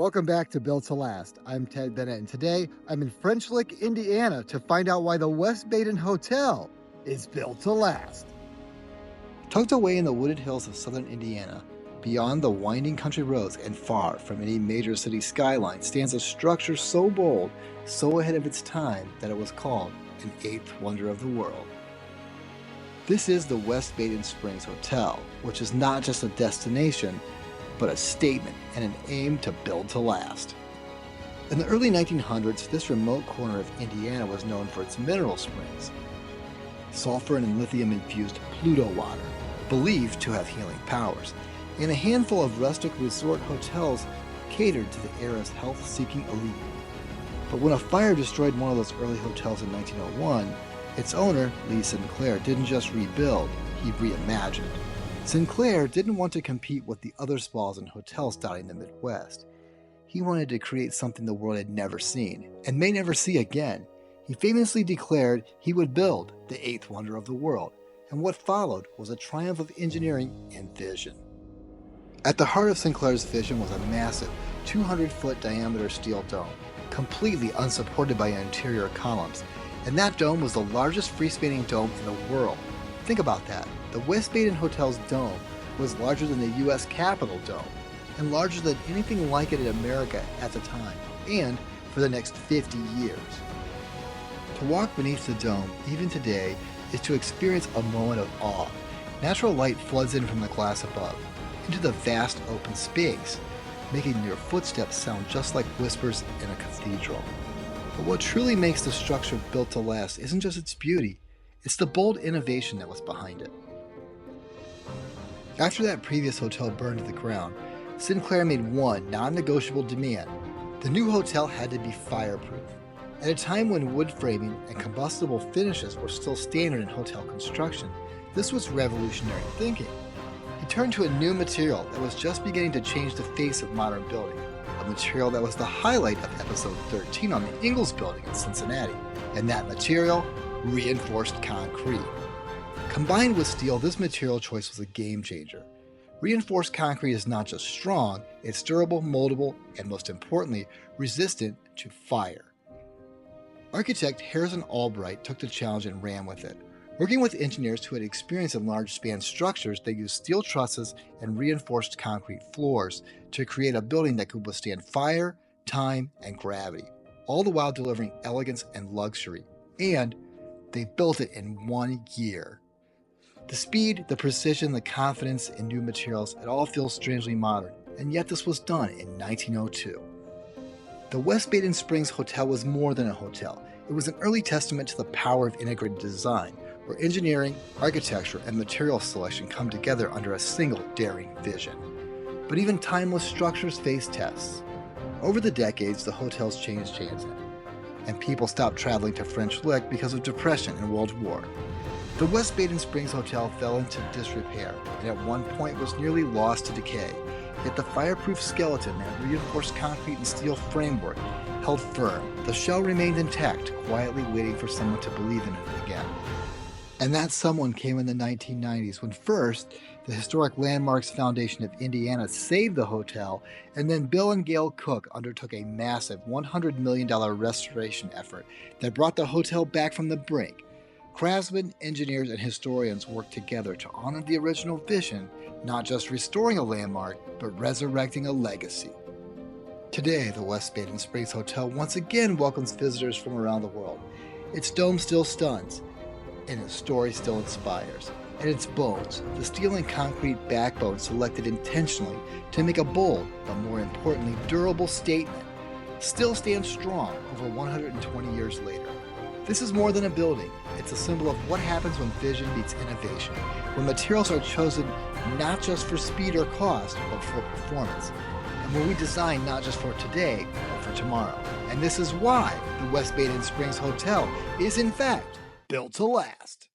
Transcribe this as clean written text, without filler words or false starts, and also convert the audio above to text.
Welcome back to Built to Last. I'm Ted Bennett, and today I'm in French Lick, Indiana to find out why the West Baden Hotel is built to last. Tucked away in the wooded hills of southern Indiana, beyond the winding country roads and far from any major city skyline, stands a structure so bold, so ahead of its time, that it was called an eighth wonder of the world. This is the West Baden Springs Hotel, which is not just a destination, but a statement and an aim to build to last. In the early 1900s, this remote corner of Indiana was known for its mineral springs, sulfur and lithium-infused Pluto water, believed to have healing powers, and a handful of rustic resort hotels catered to the era's health-seeking elite. But when a fire destroyed one of those early hotels in 1901, its owner, Lee Sinclair, didn't just rebuild, he reimagined. Sinclair didn't want to compete with the other spas and hotels dotting the Midwest. He wanted to create something the world had never seen, and may never see again. He famously declared he would build the eighth wonder of the world, and what followed was a triumph of engineering and vision. At the heart of Sinclair's vision was a massive 200-foot diameter steel dome, completely unsupported by interior columns, and that dome was the largest freestanding dome in the world. Think about that. The West Baden Hotel's dome was larger than the U.S. Capitol dome, and larger than anything like it in America at the time, and for the next 50 years. To walk beneath the dome, even today, is to experience a moment of awe. Natural light floods in from the glass above, into the vast open space, making your footsteps sound just like whispers in a cathedral. But what truly makes the structure built to last isn't just its beauty, it's the bold innovation that was behind it. After that previous hotel burned to the ground, Sinclair made one non-negotiable demand. The new hotel had to be fireproof. At a time when wood framing and combustible finishes were still standard in hotel construction, this was revolutionary thinking. He turned to a new material that was just beginning to change the face of modern building, a material that was the highlight of episode 13 on the Ingalls building in Cincinnati, and that material, reinforced concrete. Combined with steel, this material choice was a game changer. Reinforced concrete is not just strong, it's durable, moldable, and most importantly, resistant to fire. Architect Harrison Albright took the challenge and ran with it. Working with engineers who had experience in large span structures, they used steel trusses and reinforced concrete floors to create a building that could withstand fire, time, and gravity, all the while delivering elegance and luxury. And they built it in 1 year. The speed, the precision, the confidence in new materials, it all feels strangely modern, and yet this was done in 1902. The West Baden Springs Hotel was more than a hotel. It was an early testament to the power of integrated design, where engineering, architecture, and material selection come together under a single daring vision. But even timeless structures face tests. Over the decades, the hotels changed hands, and people stopped traveling to French Lick because of depression and World War. The West Baden Springs Hotel fell into disrepair and at one point was nearly lost to decay, yet the fireproof skeleton and reinforced concrete and steel framework held firm. The shell remained intact, quietly waiting for someone to believe in it again. And that someone came in the 1990s when first, the Historic Landmarks Foundation of Indiana saved the hotel, and then Bill and Gail Cook undertook a massive $100 million restoration effort that brought the hotel back from the brink. Craftsmen, engineers, and historians worked together to honor the original vision, not just restoring a landmark, but resurrecting a legacy. Today, the West Baden Springs Hotel once again welcomes visitors from around the world. Its dome still stuns, and its story still inspires. And its bones, the steel and concrete backbone selected intentionally to make a bold, but more importantly durable statement, still stands strong over 120 years later. This is more than a building. It's a symbol of what happens when vision meets innovation, when materials are chosen not just for speed or cost, but for performance, and when we design not just for today, but for tomorrow. And this is why the West Baden Springs Hotel is in fact built to last.